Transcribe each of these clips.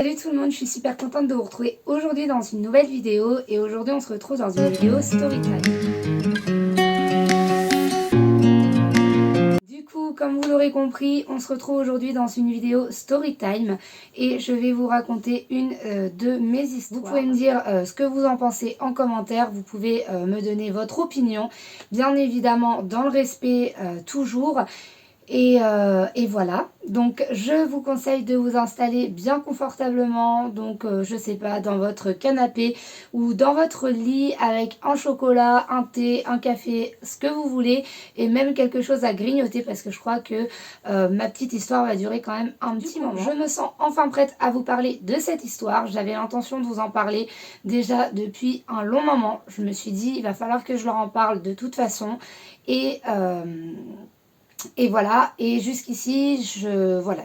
Salut tout le monde, je suis super contente de vous retrouver aujourd'hui dans une nouvelle vidéo et aujourd'hui on se retrouve dans une vidéo storytime. Du coup, comme vous l'aurez compris, on se retrouve aujourd'hui dans une vidéo storytime et je vais vous raconter une de mes histoires. Vous pouvez me dire ce que vous en pensez en commentaire, vous pouvez me donner votre opinion, bien évidemment dans le respect toujours. Et voilà, donc je vous conseille de vous installer bien confortablement, donc je sais pas, dans votre canapé ou dans votre lit avec un chocolat, un thé, un café, ce que vous voulez et même quelque chose à grignoter parce que je crois que ma petite histoire va durer quand même un petit moment. Je me sens enfin prête à vous parler de cette histoire, j'avais l'intention de vous en parler déjà depuis un long moment. Je me suis dit il va falloir que je leur en parle de toute façon et voilà, et jusqu'ici,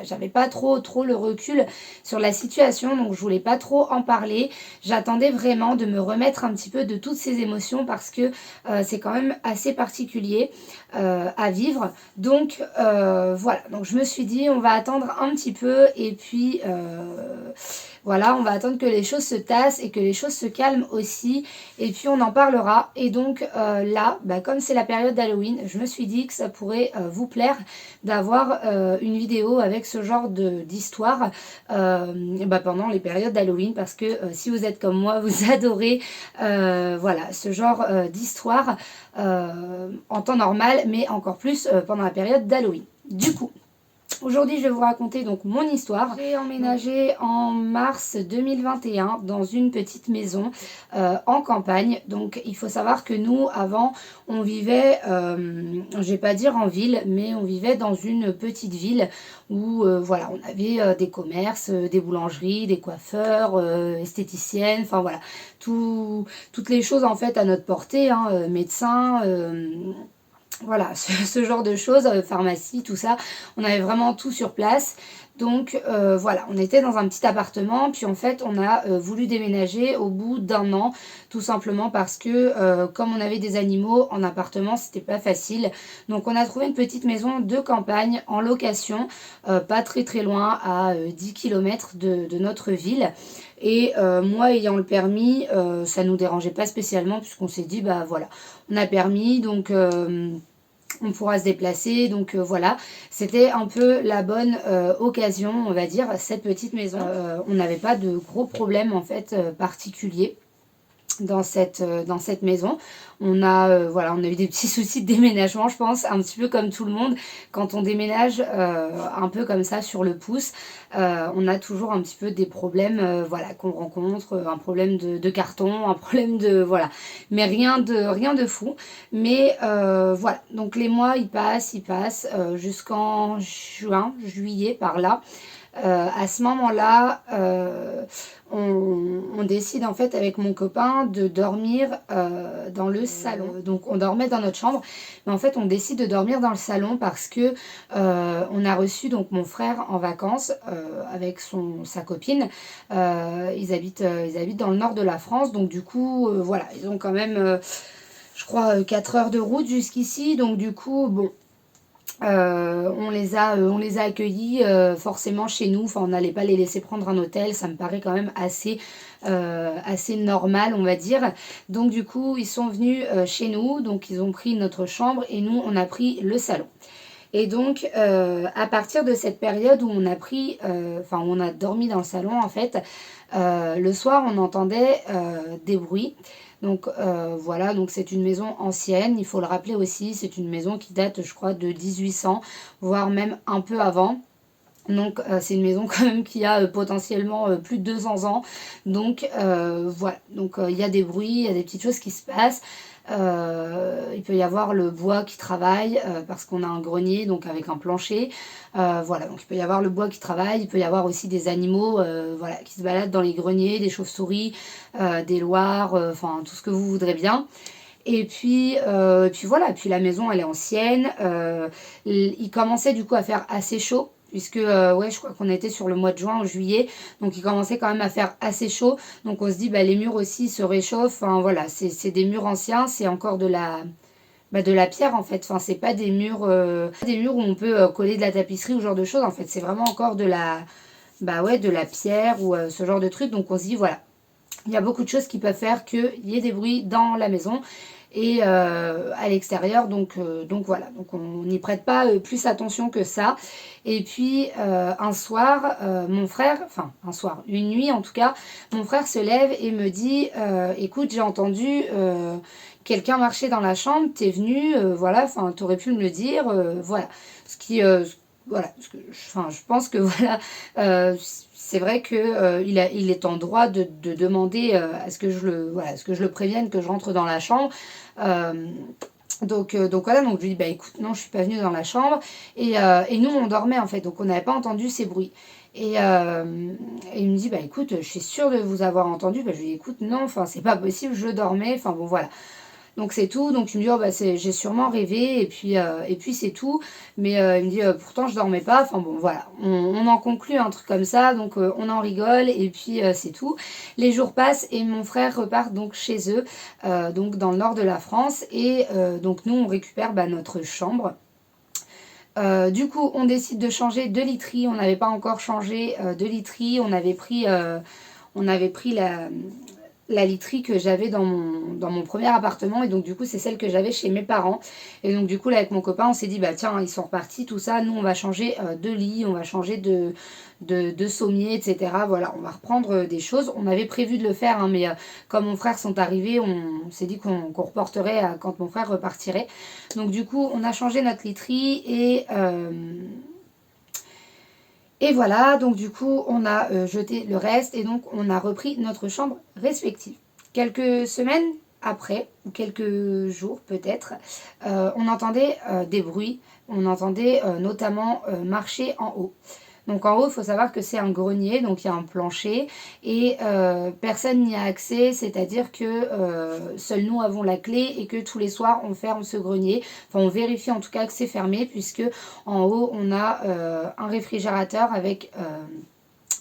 j'avais pas trop le recul sur la situation, donc je voulais pas trop en parler. J'attendais vraiment de me remettre un petit peu de toutes ces émotions parce que c'est quand même assez particulier à vivre. Donc voilà, donc je me suis dit on va attendre un petit peu et puis voilà, on va attendre que les choses se tassent et que les choses se calment aussi et puis on en parlera. Et donc là, comme c'est la période d'Halloween, je me suis dit que ça pourrait vous plaire d'avoir une vidéo avec ce genre d'histoire pendant les périodes d'Halloween parce que si vous êtes comme moi, vous adorez voilà, ce genre d'histoire en temps normal, mais encore plus pendant la période d'Halloween. Du coup, aujourd'hui, je vais vous raconter donc mon histoire. J'ai emménagé en mars 2021 dans une petite maison en campagne. Donc, il faut savoir que nous, avant, on vivait, je vais pas dire en ville, mais on vivait dans une petite ville où, voilà, on avait des commerces, des boulangeries, des coiffeurs, esthéticiennes, enfin voilà, toutes les choses en fait à notre portée, hein, médecins. Voilà, ce genre de choses, pharmacie, tout ça, on avait vraiment tout sur place. Donc voilà, on était dans un petit appartement, puis en fait on a voulu déménager au bout d'un an, tout simplement parce que comme on avait des animaux en appartement, c'était pas facile. Donc on a trouvé une petite maison de campagne en location, pas très loin, à 10 km de notre ville. Et moi ayant le permis, ça nous dérangeait pas spécialement puisqu'on s'est dit bah voilà, on a permis donc on pourra se déplacer, donc voilà, c'était un peu la bonne occasion, on va dire, cette petite maison. On n'avait pas de gros problèmes en fait particuliers dans cette maison. Voilà, on a eu des petits soucis de déménagement, je pense, un petit peu comme tout le monde. Quand on déménage un peu comme ça sur le pouce, on a toujours un petit peu des problèmes voilà, qu'on rencontre, un problème de carton, un problème de... Voilà, mais rien de fou. Mais voilà, donc les mois, ils passent jusqu'en juillet, par là. À ce moment-là, on décide en fait avec mon copain de dormir dans le salon. Donc on dormait dans notre chambre, mais en fait on décide de dormir dans le salon parce que on a reçu donc mon frère en vacances avec sa copine. Ils habitent dans le nord de la France, donc du coup voilà, ils ont quand même je crois 4 heures de route jusqu'ici, donc du coup bon. On les a accueillis forcément chez nous, enfin on n'allait pas les laisser prendre un hôtel, ça me paraît quand même assez normal on va dire. Donc du coup ils sont venus chez nous, donc ils ont pris notre chambre et nous on a pris le salon. Et donc à partir de cette période où on a pris, on a dormi dans le salon en fait, le soir on entendait des bruits. Donc voilà, donc c'est une maison ancienne, il faut le rappeler aussi, c'est une maison qui date je crois de 1800, voire même un peu avant. Donc c'est une maison quand même qui a potentiellement plus de 200 ans. Donc voilà, donc il y a des bruits, il y a des petites choses qui se passent. Il peut y avoir le bois qui travaille parce qu'on a un grenier donc avec un plancher. Voilà, donc il peut y avoir le bois qui travaille, il peut y avoir aussi des animaux voilà, qui se baladent dans les greniers, des chauves-souris, des loirs, enfin tout ce que vous voudrez bien. Et puis voilà, puis la maison elle est ancienne, il commençait du coup à faire assez chaud, puisque ouais, je crois qu'on était sur le mois de juin ou juillet, donc il commençait quand même à faire assez chaud, donc on se dit les murs aussi se réchauffent, enfin voilà, c'est des murs anciens, c'est encore de la pierre en fait, enfin c'est pas des murs où on peut coller de la tapisserie ou ce genre de choses, en fait c'est vraiment encore de bah ouais, de la pierre ou ce genre de truc. Donc on se dit voilà, il y a beaucoup de choses qui peuvent faire qu'il y ait des bruits dans la maison et à l'extérieur. Donc voilà, donc on n'y prête pas plus attention que ça. Et puis un soir, mon frère, enfin un soir, une nuit en tout cas, mon frère se lève et me dit écoute, j'ai entendu quelqu'un marcher dans la chambre, t'es venu, voilà, enfin t'aurais pu me le dire, voilà. Ce qui, voilà, enfin, je pense que voilà, c'est vrai que il est en droit de demander à ce que voilà, à ce que je le prévienne que je rentre dans la chambre. Euh, donc voilà, donc je lui dis bah écoute, non, je suis pas venue dans la chambre et nous on dormait en fait, donc on n'avait pas entendu ces bruits. Et il me dit bah écoute, je suis sûre de vous avoir entendu. Bah, je lui dis écoute, non, enfin c'est pas possible, je dormais, enfin bon voilà. Donc c'est tout. Donc il me dit oh bah j'ai sûrement rêvé et puis c'est tout. Mais il me dit pourtant je dormais pas. Enfin bon voilà, on en conclut un truc comme ça. Donc on en rigole et puis c'est tout. Les jours passent et mon frère repart donc chez eux, donc dans le nord de la France. Et donc nous on récupère bah, notre chambre. Du coup, on décide de changer de literie. On n'avait pas encore changé de literie. On avait pris la literie que j'avais dans mon premier appartement. Et donc, du coup, c'est celle que j'avais chez mes parents. Et donc, du coup, là, avec mon copain, on s'est dit, bah tiens, ils sont repartis, tout ça. Nous, on va changer de lit, on va changer de sommier, etc. Voilà, on va reprendre des choses. On avait prévu de le faire, hein, mais comme mon frère sont arrivés, on s'est dit qu'on reporterait quand mon frère repartirait. Donc, du coup, on a changé notre literie et voilà, donc du coup, on a jeté le reste et donc on a repris notre chambre respective. Quelques semaines après, ou quelques jours peut-être, on entendait des bruits. On entendait notamment marcher en haut. Donc en haut, il faut savoir que c'est un grenier, donc il y a un plancher et personne n'y a accès, c'est-à-dire que seuls nous avons la clé et que tous les soirs on ferme ce grenier. Enfin, on vérifie en tout cas que c'est fermé puisque en haut on a un réfrigérateur avec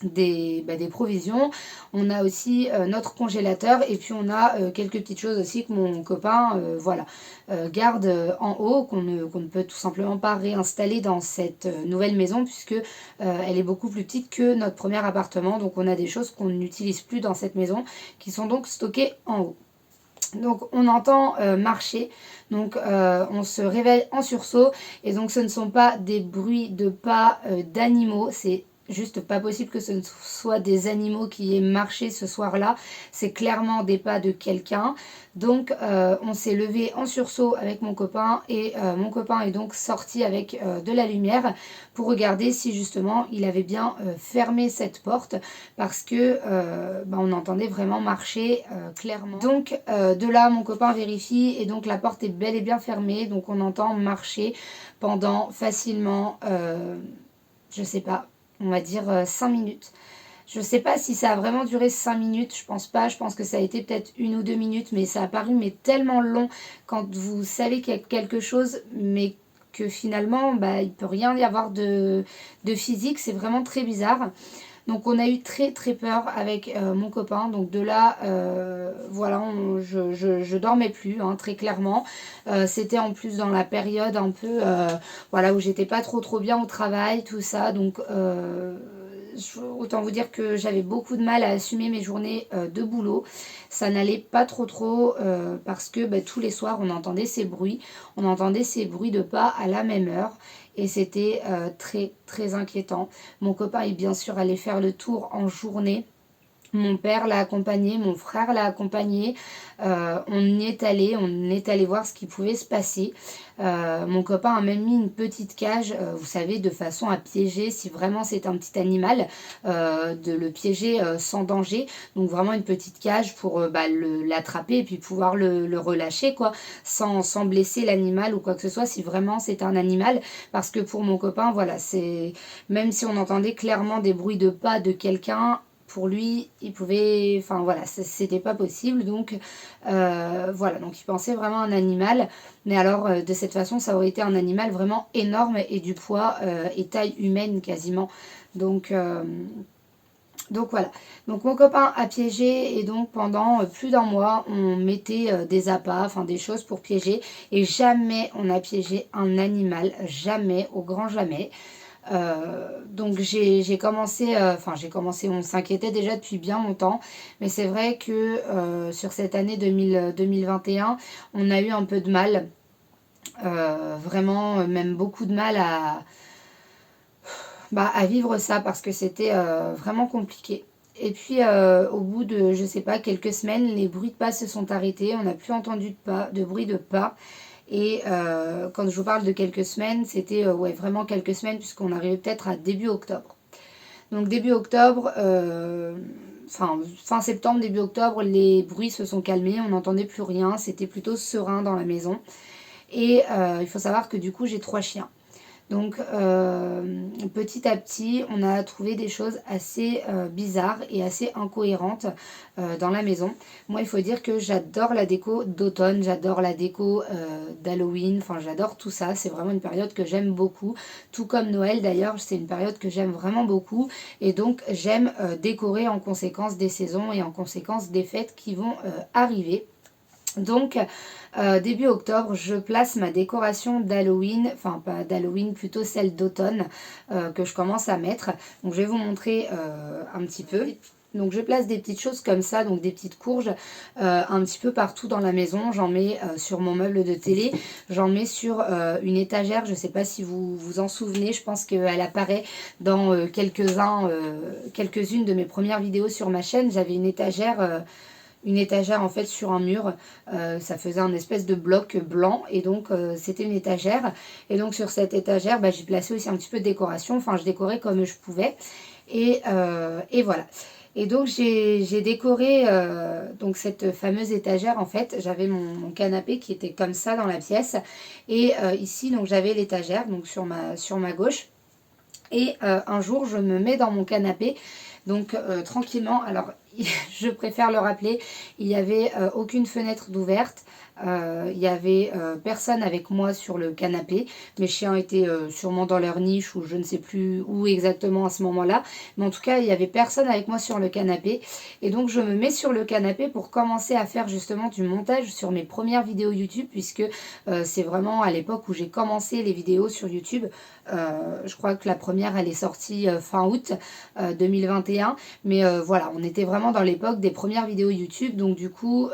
des provisions. On a aussi notre congélateur et puis on a quelques petites choses aussi que mon copain voilà, garde en haut qu'on ne peut tout simplement pas réinstaller dans cette nouvelle maison puisque elle est beaucoup plus petite que notre premier appartement. Donc on a des choses qu'on n'utilise plus dans cette maison qui sont donc stockées en haut. Donc on entend marcher, donc on se réveille en sursaut et donc ce ne sont pas des bruits de pas d'animaux, c'est juste pas possible que ce ne soit des animaux qui aient marché ce soir-là, c'est clairement des pas de quelqu'un. Donc on s'est levé en sursaut avec mon copain et mon copain est donc sorti avec de la lumière pour regarder si justement il avait bien fermé cette porte parce que on entendait vraiment marcher clairement. Donc de là mon copain vérifie et donc la porte est bel et bien fermée, donc on entend marcher pendant facilement je sais pas, on va dire 5 minutes. Je ne sais pas si ça a vraiment duré 5 minutes, je pense pas, je pense que ça a été peut-être 1 ou 2 minutes, mais ça a paru mais tellement long quand vous savez qu'il y a quelque chose, mais que finalement il ne peut rien y avoir de physique, c'est vraiment très bizarre. Donc on a eu très très peur avec mon copain, donc de là voilà, je dormais plus hein, très clairement. C'était en plus dans la période un peu voilà, où j'étais pas trop bien au travail, tout ça, donc autant vous dire que j'avais beaucoup de mal à assumer mes journées de boulot. Ça n'allait pas trop parce que tous les soirs on entendait ces bruits de pas à la même heure. Et c'était très très inquiétant. Mon copain est bien sûr allé faire le tour en journée. Mon père l'a accompagné, mon frère l'a accompagné. On est allé voir ce qui pouvait se passer. Mon copain a même mis une petite cage, vous savez, de façon à piéger, si vraiment c'est un petit animal, de le piéger sans danger. Donc vraiment une petite cage pour l'attraper et puis pouvoir le relâcher, quoi, sans blesser l'animal ou quoi que ce soit, si vraiment c'est un animal. Parce que pour mon copain, voilà, c'est même si on entendait clairement des bruits de pas de quelqu'un, pour lui, il pouvait, enfin voilà, c'était pas possible, donc voilà, donc il pensait vraiment à un animal, mais alors de cette façon, ça aurait été un animal vraiment énorme et du poids et taille humaine quasiment, donc voilà, donc mon copain a piégé et donc pendant plus d'1 mois, on mettait des appâts, enfin des choses pour piéger et jamais on a piégé un animal, jamais, au grand jamais. Donc j'ai commencé, on s'inquiétait déjà depuis bien longtemps, mais c'est vrai que sur cette année 2021, on a eu un peu de mal, vraiment même beaucoup de mal à vivre ça parce que c'était vraiment compliqué. Et puis au bout de, je sais pas, quelques semaines, les bruits de pas se sont arrêtés, on n'a plus entendu de bruit de pas. Et quand je vous parle de quelques semaines, c'était ouais, vraiment quelques semaines puisqu'on arrivait peut-être à début octobre. Donc début octobre, fin septembre, début octobre, les bruits se sont calmés, on n'entendait plus rien, c'était plutôt serein dans la maison. Et il faut savoir que du coup j'ai 3 chiens. Donc petit à petit, on a trouvé des choses assez bizarres et assez incohérentes dans la maison. Moi, il faut dire que j'adore la déco d'automne, j'adore la déco d'Halloween, enfin j'adore tout ça. C'est vraiment une période que j'aime beaucoup. Tout comme Noël d'ailleurs, c'est une période que j'aime vraiment beaucoup. Et donc j'aime décorer en conséquence des saisons et en conséquence des fêtes qui vont arriver. Donc début octobre, je place ma décoration d'Halloween, enfin pas d'Halloween, plutôt celle d'automne que je commence à mettre. Donc je vais vous montrer un petit peu. Donc je place des petites choses comme ça, donc des petites courges un petit peu partout dans la maison. J'en mets sur mon meuble de télé, j'en mets sur une étagère, je ne sais pas si vous vous en souvenez, je pense qu'elle apparaît dans quelques-unes de mes premières vidéos sur ma chaîne. J'avais une étagère en fait sur un mur, ça faisait un espèce de bloc blanc et donc c'était une étagère et donc sur cette étagère j'ai placé aussi un petit peu de décoration, enfin je décorais comme je pouvais et voilà. Et donc j'ai décoré donc cette fameuse étagère en fait, j'avais mon canapé qui était comme ça dans la pièce et ici donc j'avais l'étagère donc sur ma gauche. Et un jour, je me mets dans mon canapé, donc tranquillement. Alors, je préfère le rappeler, il n'y avait aucune fenêtre d'ouverte. Il n'y avait personne avec moi sur le canapé. Mes chiens étaient sûrement dans leur niche ou je ne sais plus où exactement à ce moment-là. Mais en tout cas, il n'y avait personne avec moi sur le canapé. Et donc, je me mets sur le canapé pour commencer à faire justement du montage sur mes premières vidéos YouTube, puisque c'est vraiment à l'époque où j'ai commencé les vidéos sur YouTube. Je crois que la première, elle est sortie fin août 2021. Mais voilà, on était vraiment dans l'époque des premières vidéos YouTube. Donc du coup,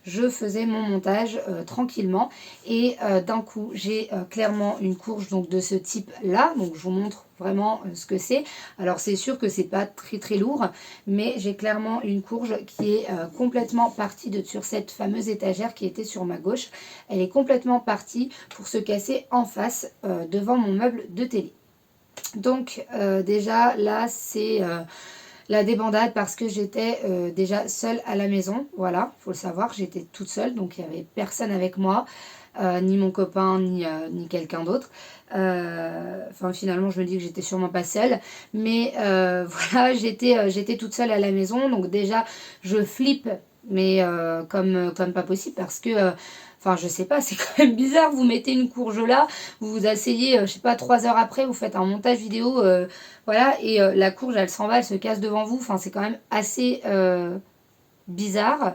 je faisais mon montage tranquillement. Et d'un coup, j'ai clairement une courge donc, de ce type-là. Donc je vous montre vraiment ce que c'est. Alors c'est sûr que c'est pas très très lourd, mais j'ai clairement une courge qui est complètement partie sur cette fameuse étagère qui était sur ma gauche. Elle est complètement partie pour se casser en face devant mon meuble de télé. Donc déjà là c'est la débandade parce que j'étais déjà seule à la maison. Voilà, il faut le savoir, j'étais toute seule, donc il n'y avait personne avec moi. Ni mon copain, ni quelqu'un d'autre. Enfin, finalement, je me dis que j'étais sûrement pas seule. Mais voilà, j'étais toute seule à la maison. Donc déjà, je flippe, mais comme pas possible parce que... Enfin, je sais pas, c'est quand même bizarre. Vous mettez une courge là, vous vous asseyez, je sais pas, 3 heures après, vous faites un montage vidéo, voilà, et la courge, elle s'en va, elle se casse devant vous. Enfin, c'est quand même assez bizarre.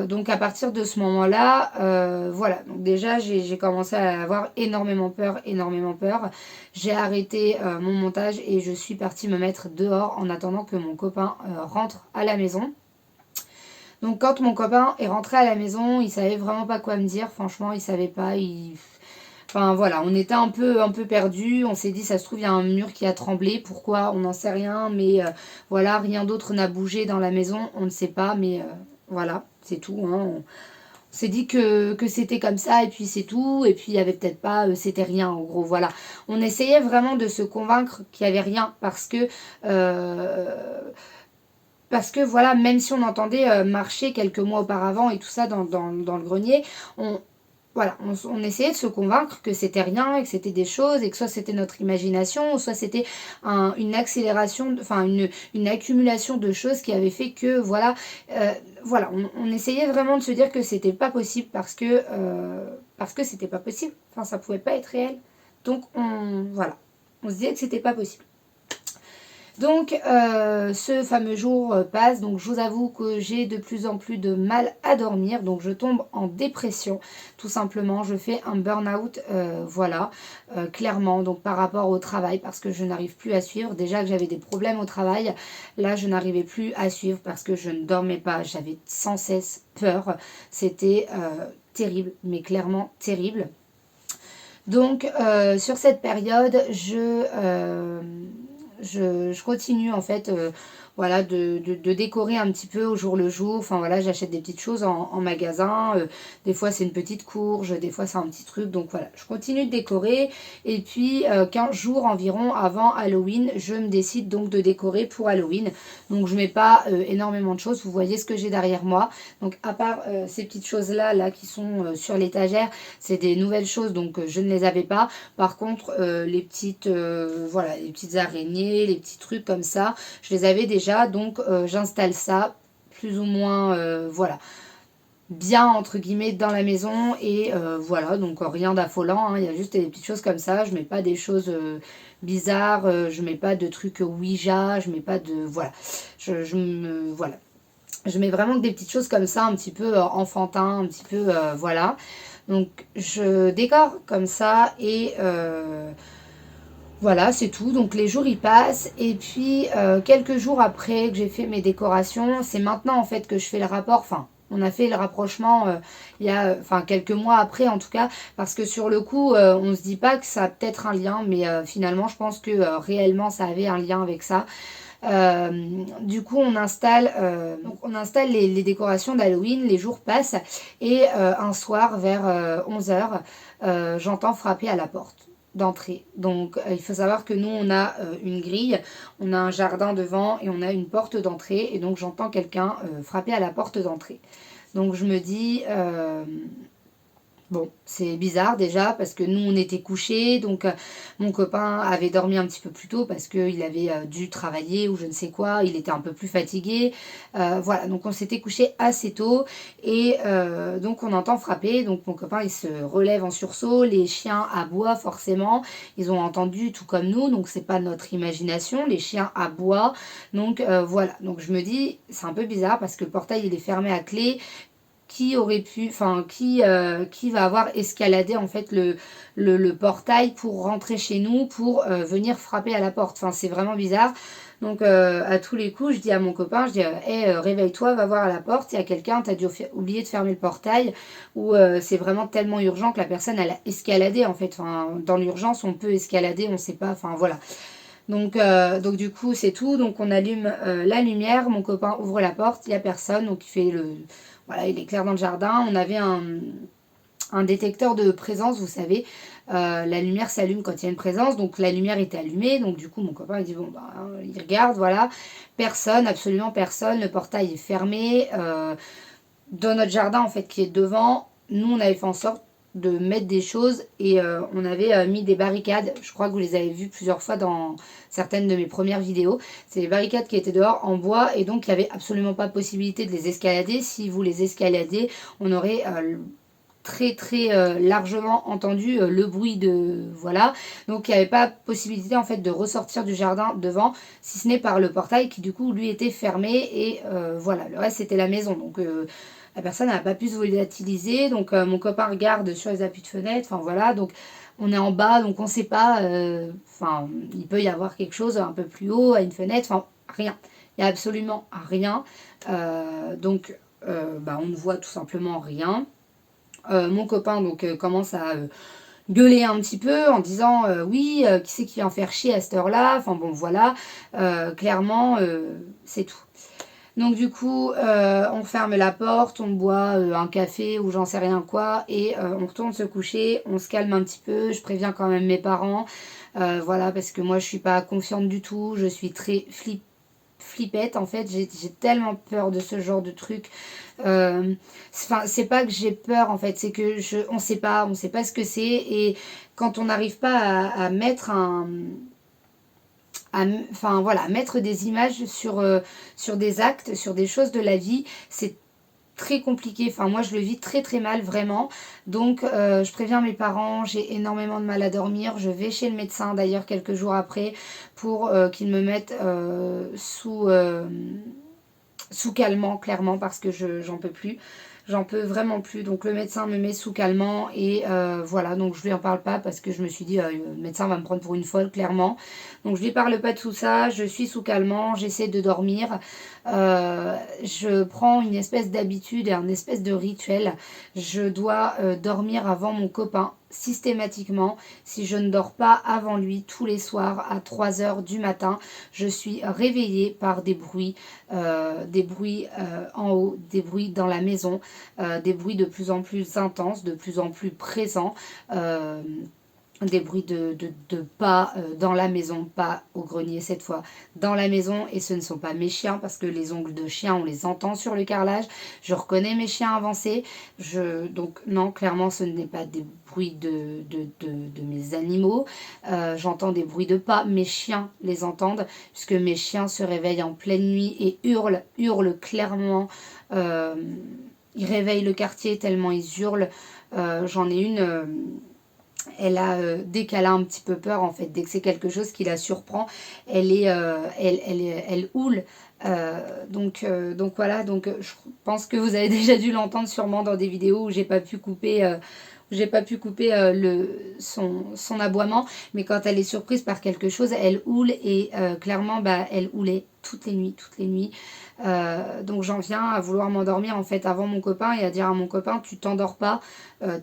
Donc à partir de ce moment-là, voilà, donc déjà j'ai commencé à avoir énormément peur, énormément peur. J'ai arrêté mon montage et je suis partie me mettre dehors en attendant que mon copain rentre à la maison. Donc quand mon copain est rentré à la maison, il savait vraiment pas quoi me dire, franchement il savait pas, Enfin voilà, on était un peu perdus, on s'est dit ça se trouve il y a un mur qui a tremblé, pourquoi on n'en sait rien, mais voilà, rien d'autre n'a bougé dans la maison, on ne sait pas, mais voilà, c'est tout. Hein. On s'est dit que c'était comme ça et puis c'est tout, et puis il y avait peut-être pas, c'était rien en gros, voilà. On essayait vraiment de se convaincre qu'il n'y avait rien parce que voilà, même si on entendait marcher quelques mois auparavant et tout ça dans le grenier, voilà, on essayait de se convaincre que c'était rien et que c'était des choses et que soit c'était notre imagination ou soit c'était une accélération, enfin une accumulation de choses qui avait fait que voilà, on essayait vraiment de se dire que c'était pas possible parce que c'était pas possible, enfin ça pouvait pas être réel. Donc voilà, on se disait que c'était pas possible. Donc ce fameux jour passe, donc je vous avoue que j'ai de plus en plus de mal à dormir, donc je tombe en dépression tout simplement, je fais un burn-out, voilà, clairement, donc par rapport au travail, parce que je n'arrive plus à suivre, déjà que j'avais des problèmes au travail, là je n'arrivais plus à suivre parce que je ne dormais pas, j'avais sans cesse peur, c'était terrible, mais clairement terrible. Donc sur cette période, je continue en fait voilà, de décorer un petit peu au jour le jour. Enfin voilà, j'achète des petites choses en magasin. Des fois c'est une petite courge, des fois c'est un petit truc. Donc voilà, je continue de décorer. Et puis 15 jours environ avant Halloween, je me décide donc de décorer pour Halloween. Donc je mets pas énormément de choses. Vous voyez ce que j'ai derrière moi. Donc à part ces petites choses là qui sont sur l'étagère, c'est des nouvelles choses donc je ne les avais pas. Par contre les petites voilà, les petites araignées, les petits trucs comme ça, je les avais déjà, donc j'installe ça plus ou moins voilà, bien entre guillemets dans la maison. Et voilà, donc rien d'affolant, hein, il y a juste des petites choses comme ça, je mets pas des choses bizarres, je mets pas de trucs Ouija, je mets pas de voilà, voilà, je mets vraiment que des petites choses comme ça, un petit peu enfantin, un petit peu voilà. Donc je décore comme ça et voilà, c'est tout. Donc les jours y passent et puis quelques jours après que j'ai fait mes décorations, c'est maintenant en fait que je fais le rapport. Enfin, on a fait le rapprochement il y a, enfin quelques mois après en tout cas, parce que sur le coup, on se dit pas que ça a peut-être un lien, mais finalement, je pense que réellement, ça avait un lien avec ça. Du coup, donc on installe les décorations d'Halloween, les jours passent et un soir vers 11 h, j'entends frapper à la porte d'entrée. Donc il faut savoir que nous on a une grille, on a un jardin devant et on a une porte d'entrée et donc j'entends quelqu'un frapper à la porte d'entrée. Donc je me dis bon, c'est bizarre déjà parce que nous on était couchés, donc mon copain avait dormi un petit peu plus tôt parce qu'il avait dû travailler ou je ne sais quoi, il était un peu plus fatigué. Voilà, donc on s'était couché assez tôt et donc on entend frapper, donc mon copain il se relève en sursaut, les chiens aboient forcément, ils ont entendu tout comme nous, donc c'est pas notre imagination, les chiens aboient, donc voilà, donc je me dis c'est un peu bizarre parce que le portail il est fermé à clé, qui aurait pu, enfin qui va avoir escaladé en fait le portail pour rentrer chez nous, pour venir frapper à la porte. Enfin c'est vraiment bizarre. Donc à tous les coups je dis à mon copain, je dis hey, réveille-toi, va voir à la porte, il y a quelqu'un, t'as dû oublier de fermer le portail, ou c'est vraiment tellement urgent que la personne elle a escaladé en fait. Enfin, dans l'urgence on peut escalader, on sait pas, enfin voilà. Donc du coup c'est tout, donc on allume la lumière, mon copain ouvre la porte, il n'y a personne, donc il fait le... Voilà, il éclaire dans le jardin, on avait un détecteur de présence, vous savez, la lumière s'allume quand il y a une présence, donc la lumière était allumée, donc du coup mon copain il dit bon bah il regarde, voilà, personne, absolument personne, le portail est fermé, dans notre jardin en fait qui est devant, nous on avait fait en sorte de mettre des choses et on avait mis des barricades, je crois que vous les avez vues plusieurs fois dans certaines de mes premières vidéos, c'est des barricades qui étaient dehors en bois et donc il n'y avait absolument pas possibilité de les escalader. Si vous les escaladez, on aurait très largement entendu le bruit de... Voilà, donc il n'y avait pas possibilité en fait de ressortir du jardin devant, si ce n'est par le portail qui du coup lui était fermé et voilà, le reste c'était la maison, donc la personne n'a pas pu se volatiliser, donc mon copain regarde sur les appuis de fenêtre, enfin voilà, donc on est en bas, donc on ne sait pas, enfin il peut y avoir quelque chose un peu plus haut, à une fenêtre, enfin rien, il n'y a absolument rien, donc bah, on ne voit tout simplement rien. Mon copain donc commence à gueuler un petit peu en disant oui, qui c'est qui vient faire chier à cette heure-là, enfin bon voilà, clairement c'est tout. Donc du coup, on ferme la porte, on boit un café ou j'en sais rien quoi, et on retourne se coucher, on se calme un petit peu, je préviens quand même mes parents, voilà, parce que moi je suis pas confiante du tout, je suis très flippette en fait, j'ai tellement peur de ce genre de truc. Enfin, c'est pas que j'ai peur en fait, c'est que on sait pas ce que c'est, et quand on n'arrive pas à mettre enfin voilà, mettre des images sur des actes, sur des choses de la vie, c'est très compliqué, enfin moi je le vis très très mal vraiment, donc je préviens mes parents, j'ai énormément de mal à dormir, je vais chez le médecin d'ailleurs quelques jours après pour qu'il me mette sous calmant clairement parce que j'en peux plus. J'en peux vraiment plus, donc le médecin me met sous calmant et voilà, donc je lui en parle pas parce que je me suis dit le médecin va me prendre pour une folle clairement, donc je lui parle pas de tout ça, je suis sous calmant, j'essaie de dormir, je prends une espèce d'habitude et un espèce de rituel, je dois dormir avant mon copain systématiquement. Si je ne dors pas avant lui tous les soirs à 3 heures du matin, je suis réveillée par des bruits en haut, des bruits dans la maison, des bruits de plus en plus intenses, de plus en plus présents, des bruits de pas dans la maison, pas au grenier cette fois, dans la maison, et ce ne sont pas mes chiens parce que les ongles de chien on les entend sur le carrelage, je reconnais mes chiens avancés, donc non, clairement ce n'est pas des bruits de mes animaux, j'entends des bruits de pas, mes chiens les entendent puisque mes chiens se réveillent en pleine nuit et hurlent clairement, ils réveillent le quartier tellement ils hurlent, j'en ai une... elle a, dès qu'elle a un petit peu peur, en fait, dès que c'est quelque chose qui la surprend, elle houle. Donc voilà, donc je pense que vous avez déjà dû l'entendre sûrement dans des vidéos où j'ai pas pu couper son aboiement, mais quand elle est surprise par quelque chose, elle houle et clairement, bah, elle houlait toutes les nuits. Donc j'en viens à vouloir m'endormir en fait avant mon copain et à dire à mon copain tu t'endors pas,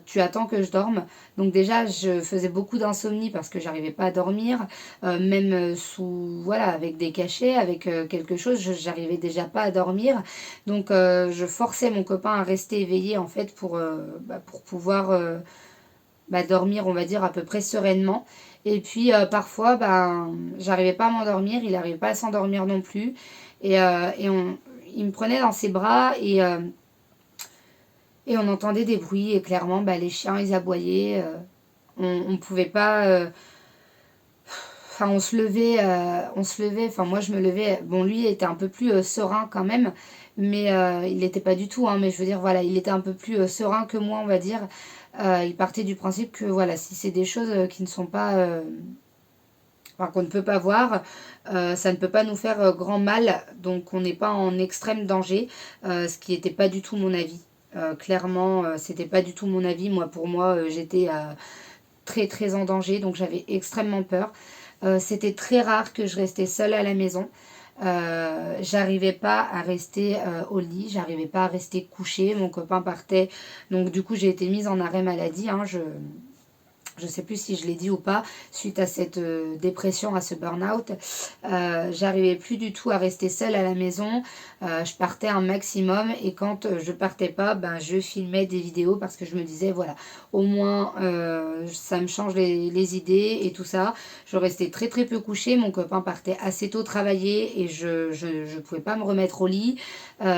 tu attends que je dorme. Donc déjà je faisais beaucoup d'insomnie parce que j'arrivais pas à dormir, même voilà, avec des cachets, avec quelque chose, j'arrivais déjà pas à dormir. Donc je forçais mon copain à rester éveillé en fait pour pouvoir dormir, on va dire, à peu près sereinement. Et puis parfois, j'arrivais pas à m'endormir, il n'arrivait pas à s'endormir non plus. Il me prenait dans ses bras et on entendait des bruits. Et clairement, les chiens, ils aboyaient. On pouvait pas... Enfin, on se levait, enfin moi je me levais, bon lui était un peu plus serein quand même, mais il n'était pas du tout, hein, mais je veux dire voilà, il était un peu plus serein que moi on va dire, il partait du principe que voilà, si c'est des choses qui ne sont pas, enfin, qu'on ne peut pas voir, ça ne peut pas nous faire grand mal, donc on n'est pas en extrême danger, ce qui n'était pas du tout mon avis, clairement c'était pas du tout mon avis, pour moi j'étais très très en danger, donc j'avais extrêmement peur. C'était très rare que je restais seule à la maison. J'arrivais pas à rester au lit, j'arrivais pas à rester couchée. Mon copain partait, donc du coup j'ai été mise en arrêt maladie. Je sais plus si je l'ai dit ou pas, suite à cette dépression, à ce burn-out. J'arrivais plus du tout à rester seule à la maison. Je partais un maximum et quand je partais pas, je filmais des vidéos parce que je me disais, voilà, au moins ça me change les idées et tout ça. Je restais très très peu couchée. Mon copain partait assez tôt travailler et je pouvais pas me remettre au lit.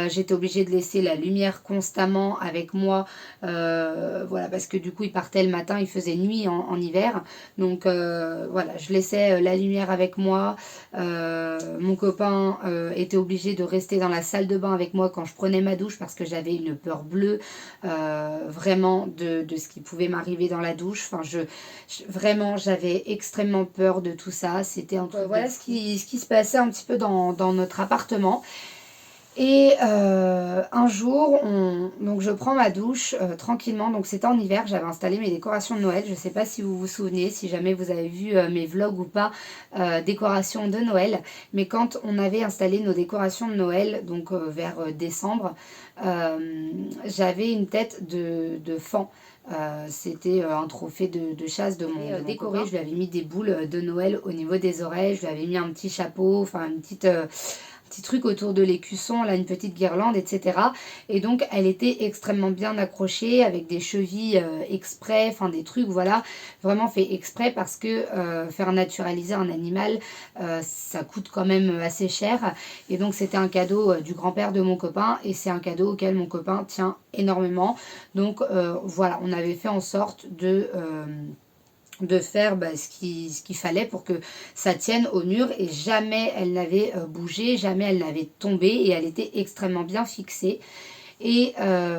J'étais obligée de laisser la lumière constamment avec moi. Voilà, parce que du coup, il partait le matin, il faisait nuit en hiver. Donc voilà, je laissais la lumière avec moi. Mon copain était obligé de rester dans la salle de bain avec moi quand je prenais ma douche parce que j'avais une peur bleue vraiment de ce qui pouvait m'arriver dans la douche. Enfin, vraiment, j'avais extrêmement peur de tout ça. C'était voilà ce qui se passait un petit peu dans notre appartement. Et un jour, donc je prends ma douche tranquillement, donc c'était en hiver, j'avais installé mes décorations de Noël, je ne sais pas si vous vous souvenez, si jamais vous avez vu mes vlogs ou pas, décorations de Noël, mais quand on avait installé nos décorations de Noël, donc vers décembre, j'avais une tête de faon. C'était un trophée de chasse de mon décoré, je lui avais mis des boules de Noël au niveau des oreilles, je lui avais mis un petit chapeau, enfin une petite... petit truc autour de l'écusson, là une petite guirlande, etc. Et donc elle était extrêmement bien accrochée avec des chevilles exprès, enfin des trucs, voilà, vraiment fait exprès parce que faire naturaliser un animal, ça coûte quand même assez cher. Et donc c'était un cadeau du grand-père de mon copain et c'est un cadeau auquel mon copain tient énormément. Donc voilà, on avait fait en sorte de faire ce qu'il fallait pour que ça tienne au mur et jamais elle n'avait bougé, jamais elle n'avait tombé et elle était extrêmement bien fixée. Et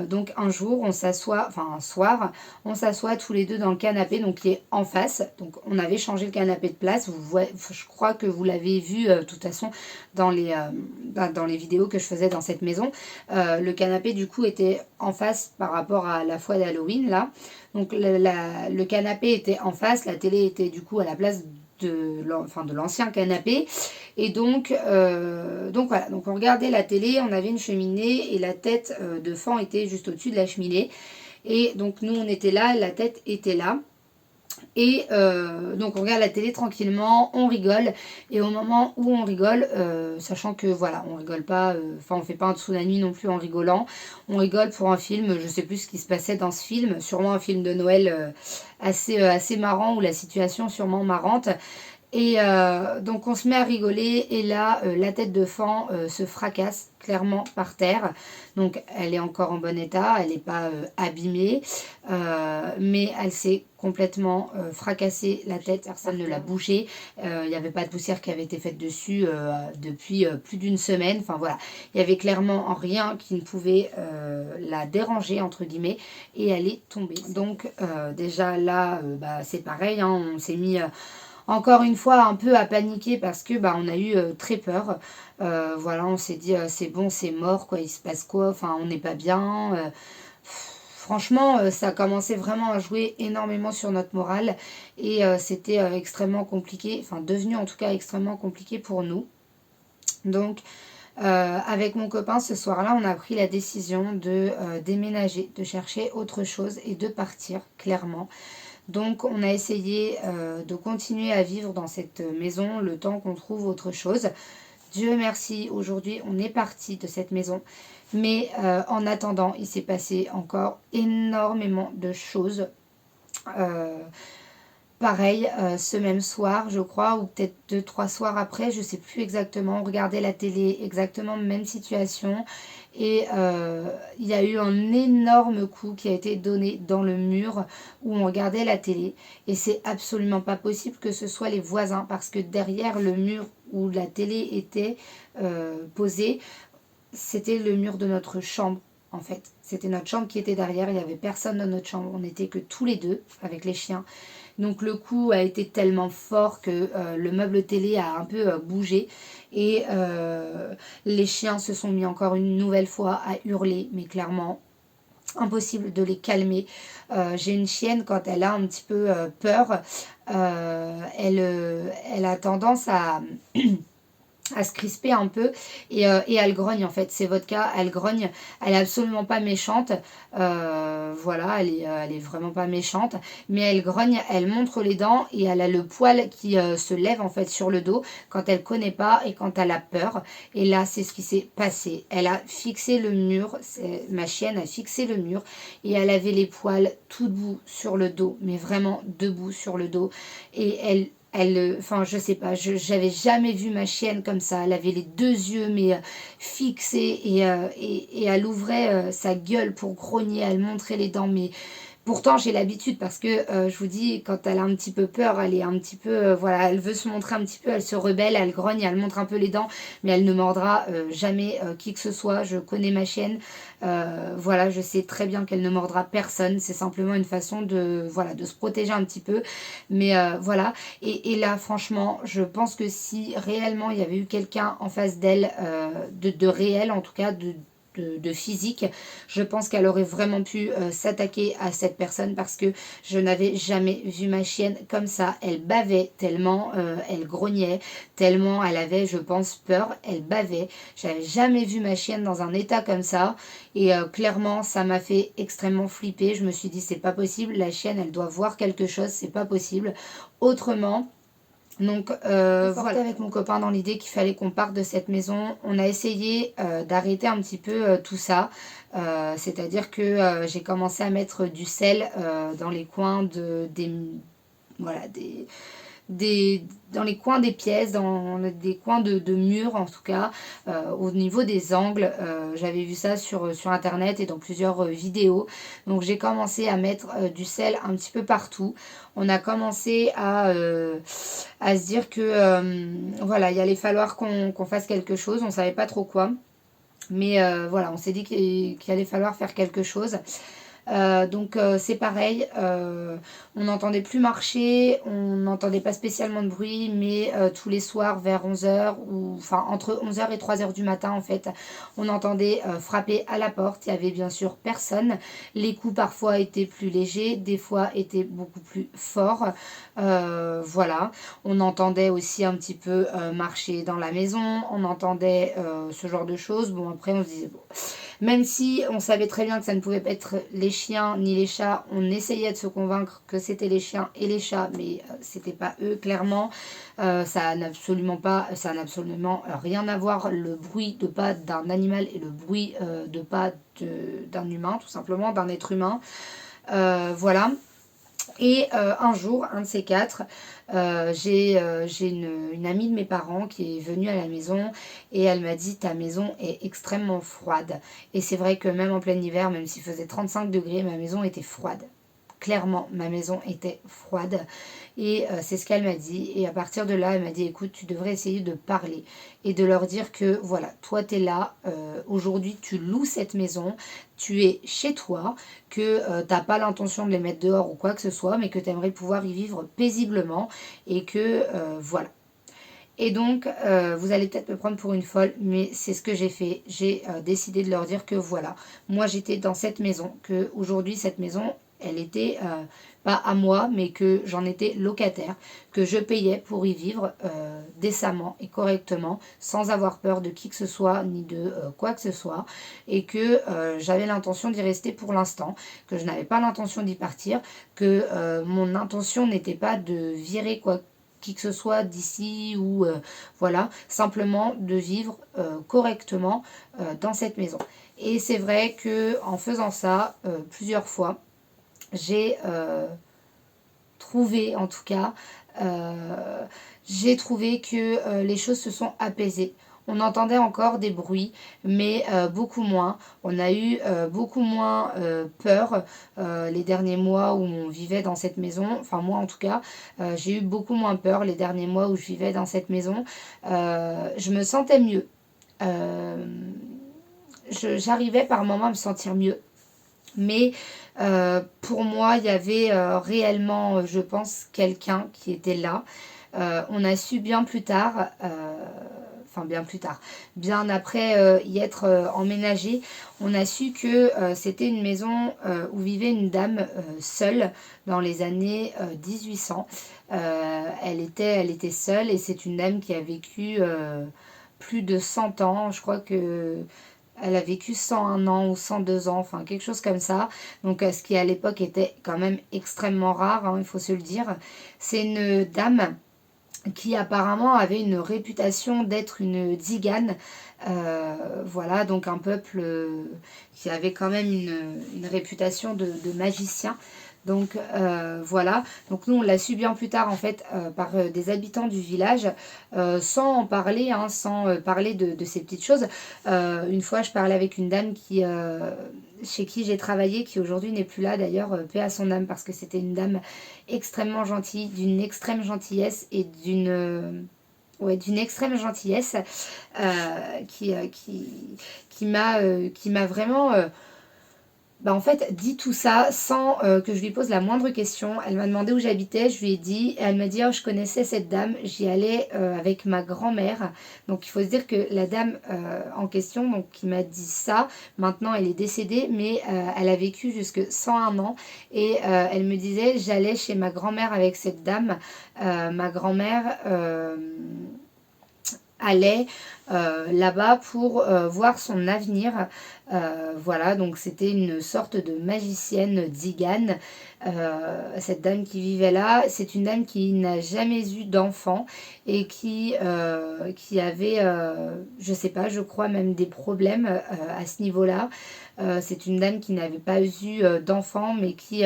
donc un jour, on s'assoit, enfin un soir, on s'assoit tous les deux dans le canapé, donc qui est en face. Donc on avait changé le canapé de place. Vous voyez, je crois que vous l'avez vu de toute façon dans les vidéos que je faisais dans cette maison. Le canapé du coup était en face par rapport à la fois d'Halloween là. Donc le canapé était en face, la télé était du coup à la place de l'ancien canapé. Et donc voilà, donc on regardait la télé, on avait une cheminée et la tête de Fan était juste au-dessus de la cheminée. Et donc nous on était là, la tête était là. Et donc on regarde la télé tranquillement, on rigole. Et au moment où on rigole, sachant que voilà, on rigole pas, enfin on fait pas un dessous de la nuit non plus en rigolant. On rigole pour un film, je sais plus ce qui se passait dans ce film, sûrement un film de Noël assez marrant ou la situation sûrement marrante. Et donc on se met à rigoler et là la tête de Fan se fracasse clairement par terre. Donc elle est encore en bon état, elle n'est pas abîmée, mais elle s'est complètement fracassée la tête, personne ne l'a bougée. Il n'y avait pas de poussière qui avait été faite dessus depuis plus d'une semaine. Enfin voilà, il y avait clairement rien qui ne pouvait la déranger entre guillemets et elle est tombée. Donc déjà là bah, c'est pareil, hein, on s'est mis encore une fois un peu à paniquer parce que bah, on a eu très peur. Voilà, on s'est dit c'est bon, c'est mort, quoi, il se passe quoi, enfin on n'est pas bien. Franchement, ça a commencé vraiment à jouer énormément sur notre morale et c'était extrêmement compliqué, enfin devenu en tout cas extrêmement compliqué pour nous. Donc avec mon copain ce soir-là, on a pris la décision de déménager, de chercher autre chose et de partir clairement. Donc on a essayé de continuer à vivre dans cette maison le temps qu'on trouve autre chose. Dieu merci, aujourd'hui on est parti de cette maison. Mais en attendant, il s'est passé encore énormément de choses. Euh, Pareil, ce même soir, je crois, ou peut-être 2, 3 soirs après, je ne sais plus exactement, on regardait la télé, exactement même situation. Et il y a eu un énorme coup qui a été donné dans le mur où on regardait la télé. Et c'est absolument pas possible que ce soit les voisins, parce que derrière le mur où la télé était posée, c'était le mur de notre chambre. En fait, c'était notre chambre qui était derrière, il n'y avait personne dans notre chambre, on n'était que tous les deux avec les chiens. Donc le coup a été tellement fort que le meuble télé a un peu bougé et les chiens se sont mis encore une nouvelle fois à hurler, mais clairement impossible de les calmer. J'ai une chienne, quand elle a un petit peu peur, elle a tendance à se crisper un peu et elle grogne en fait, c'est votre cas, elle grogne, elle est absolument pas méchante, voilà, elle est vraiment pas méchante, mais elle grogne, elle montre les dents et elle a le poil qui se lève en fait sur le dos quand elle connaît pas et quand elle a peur. Et là c'est ce qui s'est passé, elle a fixé le mur, ma chienne a fixé le mur et elle avait les poils tout debout sur le dos, mais vraiment debout sur le dos, et enfin je sais pas, j'avais jamais vu ma chienne comme ça, elle avait les deux yeux mais fixés et elle ouvrait sa gueule pour grogner, elle montrait les dents, mais pourtant j'ai l'habitude parce que je vous dis, quand elle a un petit peu peur, elle est un petit peu, voilà, elle veut se montrer un petit peu, elle se rebelle, elle grogne, elle montre un peu les dents, mais elle ne mordra jamais qui que ce soit. Je connais ma chienne, voilà, je sais très bien qu'elle ne mordra personne, c'est simplement une façon de, voilà, de se protéger un petit peu, mais voilà. Et là franchement, je pense que si réellement il y avait eu quelqu'un en face d'elle, de réel en tout cas, de physique, je pense qu'elle aurait vraiment pu s'attaquer à cette personne parce que je n'avais jamais vu ma chienne comme ça. Elle bavait tellement, elle grognait tellement, elle avait, je pense, peur, elle bavait. J'avais jamais vu ma chienne dans un état comme ça et clairement ça m'a fait extrêmement flipper. Je me suis dit c'est pas possible, la chienne elle doit voir quelque chose, c'est pas possible autrement. Donc voilà, avec mon copain dans l'idée qu'il fallait qu'on parte de cette maison. On a essayé d'arrêter un petit peu tout ça. C'est-à-dire que j'ai commencé à mettre du sel dans les coins voilà, dans les coins des pièces, dans des coins de murs en tout cas, au niveau des angles. J'avais vu ça sur internet et dans plusieurs vidéos. Donc j'ai commencé à mettre du sel un petit peu partout. On a commencé à se dire que voilà, il allait falloir qu'on fasse quelque chose. On savait pas trop quoi. Mais voilà, on s'est dit qu'il allait falloir faire quelque chose. Donc c'est pareil, on n'entendait plus marcher, on n'entendait pas spécialement de bruit, mais tous les soirs vers 11 h, ou enfin entre 11 h et 3 h du matin en fait, on entendait frapper à la porte. Il y avait bien sûr personne. Les coups parfois étaient plus légers, des fois étaient beaucoup plus forts. Voilà, on entendait aussi un petit peu marcher dans la maison, on entendait ce genre de choses. Bon, après on se disait bon, même si on savait très bien que ça ne pouvait pas être les chiens ni les chats, on essayait de se convaincre que c'était les chiens et les chats, mais c'était pas eux clairement. Ça n'a absolument rien à voir, le bruit de pas d'un animal et le bruit de pas d'un humain, tout simplement, d'un être humain. Voilà. Et un jour, un de ces quatre, j'ai une amie de mes parents qui est venue à la maison et elle m'a dit ta maison est extrêmement froide. Et c'est vrai que même en plein hiver, même s'il faisait 35 degrés, ma maison était froide. Clairement, ma maison était froide. Et c'est ce qu'elle m'a dit. Et à partir de là, elle m'a dit écoute, tu devrais essayer de parler et de leur dire que voilà, toi tu es là, aujourd'hui tu loues cette maison, tu es chez toi, que tu n'as pas l'intention de les mettre dehors ou quoi que ce soit, mais que tu aimerais pouvoir y vivre paisiblement et que voilà. Et donc, vous allez peut-être me prendre pour une folle, mais c'est ce que j'ai fait. J'ai décidé de leur dire que voilà, moi j'étais dans cette maison, que aujourd'hui cette maison, elle était pas à moi, mais que j'en étais locataire, que je payais pour y vivre décemment et correctement, sans avoir peur de qui que ce soit, ni de quoi que ce soit, et que j'avais l'intention d'y rester pour l'instant, que je n'avais pas l'intention d'y partir, que mon intention n'était pas de virer quoi qui que ce soit d'ici ou voilà, simplement de vivre correctement dans cette maison. Et c'est vrai que en faisant ça plusieurs fois, j'ai trouvé en tout cas, j'ai trouvé que les choses se sont apaisées. On entendait encore des bruits, mais beaucoup moins. On a eu beaucoup moins peur les derniers mois où on vivait dans cette maison. Enfin, moi en tout cas, j'ai eu beaucoup moins peur les derniers mois où je vivais dans cette maison. Je me sentais mieux. Euh, J'arrivais par moments à me sentir mieux. Mais pour moi, il y avait réellement, je pense, quelqu'un qui était là. On a su bien plus tard, enfin bien plus tard, bien après y être emménagé, on a su que c'était une maison où vivait une dame seule dans les années 1800. Elle était seule et c'est une dame qui a vécu plus de 100 ans. Je crois que elle a vécu 101 ans ou 102 ans, enfin quelque chose comme ça. Donc ce qui à l'époque était quand même extrêmement rare, hein, il faut se le dire. C'est une dame qui apparemment avait une réputation d'être une tzigane. Voilà, donc un peuple qui avait quand même une réputation de magicien. Donc voilà, donc nous on l'a su bien plus tard en fait par des habitants du village, sans en parler, hein, sans parler de ces petites choses. Une fois je parlais avec une dame chez qui j'ai travaillé, qui aujourd'hui n'est plus là d'ailleurs, paix à son âme, parce que c'était une dame extrêmement gentille, d'une extrême gentillesse et ouais, d'une extrême gentillesse qui m'a vraiment en fait, dit tout ça sans que je lui pose la moindre question. Elle m'a demandé où j'habitais, je lui ai dit, et elle m'a dit, oh, je connaissais cette dame, j'y allais avec ma grand-mère. Donc il faut se dire que la dame en question, donc qui m'a dit ça, maintenant elle est décédée, mais elle a vécu jusque 101 ans. Et elle me disait, j'allais chez ma grand-mère avec cette dame. Ma grand-mère allait là-bas pour voir son avenir. Voilà, donc c'était une sorte de magicienne tzigane. Cette dame qui vivait là, c'est une dame qui n'a jamais eu d'enfant et qui avait, je sais pas, je crois même des problèmes à ce niveau-là. C'est une dame qui n'avait pas eu d'enfants, mais qui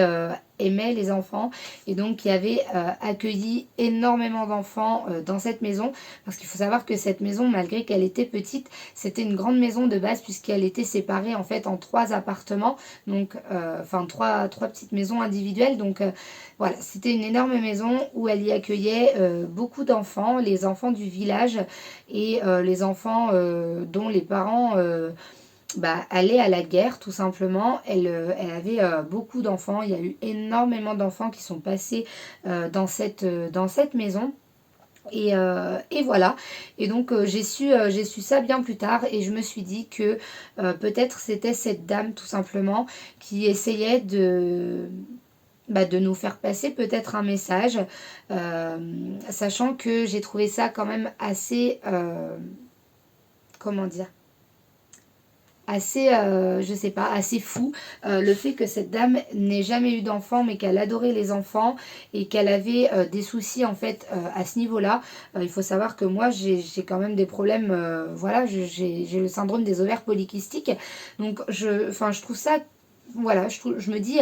aimait les enfants et donc qui avait accueilli énormément d'enfants dans cette maison. Parce qu'il faut savoir que cette maison, malgré qu'elle était petite. C'était une grande maison de base puisqu'elle était séparée en fait en 3 appartements, donc enfin trois petites maisons individuelles. Donc voilà, c'était une énorme maison où elle y accueillait beaucoup d'enfants, les enfants du village et les enfants dont les parents allaient à la guerre tout simplement. Elle avait beaucoup d'enfants, il y a eu énormément d'enfants qui sont passés dans cette maison. Et voilà, et donc j'ai su ça bien plus tard et je me suis dit que peut-être c'était cette dame tout simplement qui essayait de nous faire passer peut-être un message, sachant que j'ai trouvé ça quand même assez, comment dire, assez, je sais pas, assez fou, le fait que cette dame n'ait jamais eu d'enfant mais qu'elle adorait les enfants et qu'elle avait des soucis en fait à ce niveau-là. Il faut savoir que moi j'ai quand même des problèmes, voilà, j'ai le syndrome des ovaires polykystiques, donc je trouve ça, voilà, je me dis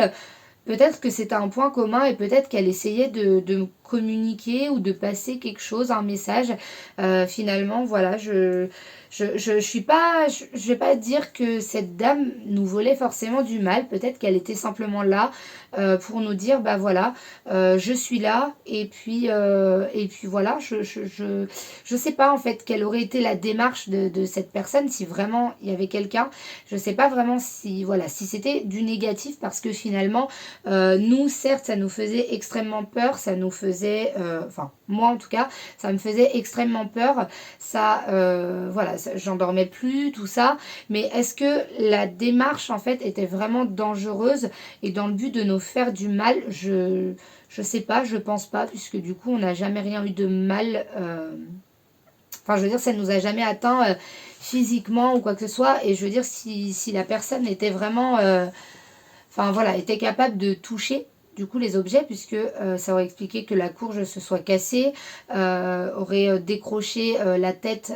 peut-être que c'était un point commun et peut-être qu'elle essayait de communiquer ou de passer quelque chose, un message. Finalement, voilà, je suis pas, je vais pas dire que cette dame nous volait forcément du mal. Peut-être qu'elle était simplement là pour nous dire, bah voilà, je suis là et puis voilà, je sais pas en fait quelle aurait été la démarche de cette personne si vraiment il y avait quelqu'un. Je sais pas vraiment si voilà si c'était du négatif parce que finalement nous certes ça nous faisait extrêmement peur, ça nous faisait, enfin moi en tout cas ça me faisait extrêmement peur, ça voilà, j'en dormais plus tout ça, mais est-ce que la démarche en fait était vraiment dangereuse et dans le but de nous faire du mal? Je sais pas, je pense pas puisque du coup on n'a jamais rien eu de mal, enfin je veux dire ça ne nous a jamais atteint physiquement ou quoi que ce soit, et je veux dire si la personne était vraiment enfin voilà, était capable de toucher du coup les objets, puisque ça aurait expliqué que la courge se soit cassée, aurait décroché la tête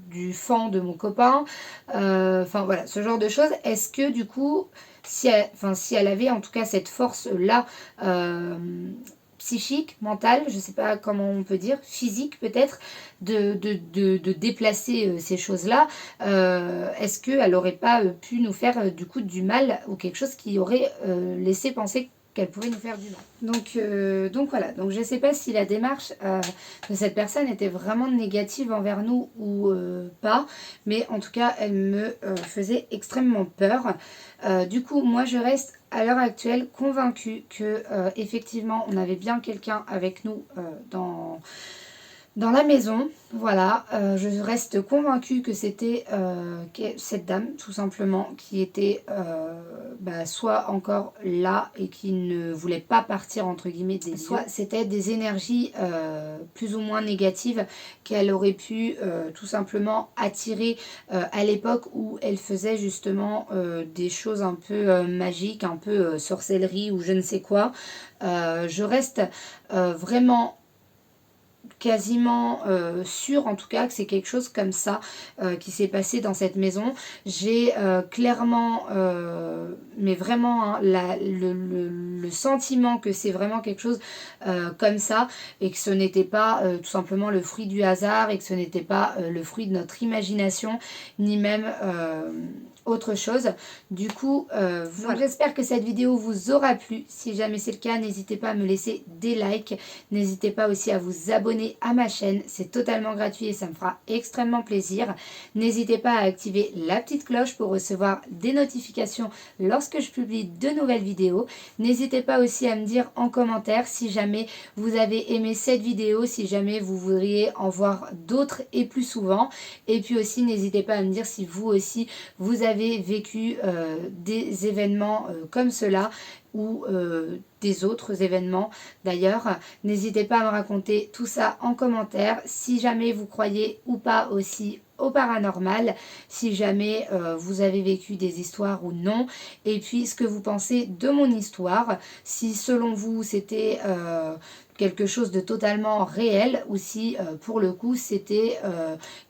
du fan de mon copain, enfin voilà, ce genre de choses. Est-ce que du coup, si elle avait en tout cas cette force-là, psychique, mentale, je sais pas comment on peut dire, physique peut-être, de déplacer ces choses-là, est-ce qu'elle n'aurait pas pu nous faire du coup du mal ou quelque chose qui aurait laissé penser qu'elle pouvait nous faire du mal. Donc voilà, donc je ne sais pas si la démarche de cette personne était vraiment négative envers nous ou pas, mais en tout cas elle me faisait extrêmement peur. Du coup moi je reste à l'heure actuelle convaincue que effectivement on avait bien quelqu'un avec nous dans la maison. Voilà, je reste convaincue que c'était cette dame tout simplement qui était soit encore là et qui ne voulait pas partir entre guillemets des lieux, soit c'était des énergies plus ou moins négatives qu'elle aurait pu tout simplement attirer à l'époque où elle faisait justement des choses un peu magiques, un peu sorcellerie ou je ne sais quoi. Je reste vraiment quasiment sûre en tout cas que c'est quelque chose comme ça qui s'est passé dans cette maison. J'ai clairement mais vraiment hein, le sentiment que c'est vraiment quelque chose comme ça et que ce n'était pas tout simplement le fruit du hasard et que ce n'était pas le fruit de notre imagination ni même autre chose. Du coup voilà. J'espère que cette vidéo vous aura plu. Si jamais c'est le cas, n'hésitez pas à me laisser des likes, n'hésitez pas aussi à vous abonner à ma chaîne, c'est totalement gratuit et ça me fera extrêmement plaisir. N'hésitez pas à activer la petite cloche pour recevoir des notifications lorsque je publie de nouvelles vidéos. N'hésitez pas aussi à me dire en commentaire si jamais vous avez aimé cette vidéo, si jamais vous voudriez en voir d'autres et plus souvent. Et puis aussi n'hésitez pas à me dire si vous aussi vous avez vécu des événements comme cela ou des autres événements d'ailleurs. N'hésitez pas à me raconter tout ça en commentaire, si jamais vous croyez ou pas aussi au paranormal, si jamais vous avez vécu des histoires ou non, et puis ce que vous pensez de mon histoire, si selon vous c'était quelque chose de totalement réel ou si pour le coup c'était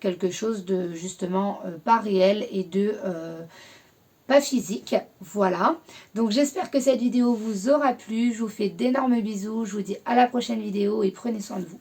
quelque chose de justement pas réel et de pas physique. Voilà, donc j'espère que cette vidéo vous aura plu, je vous fais d'énormes bisous, je vous dis à la prochaine vidéo et prenez soin de vous.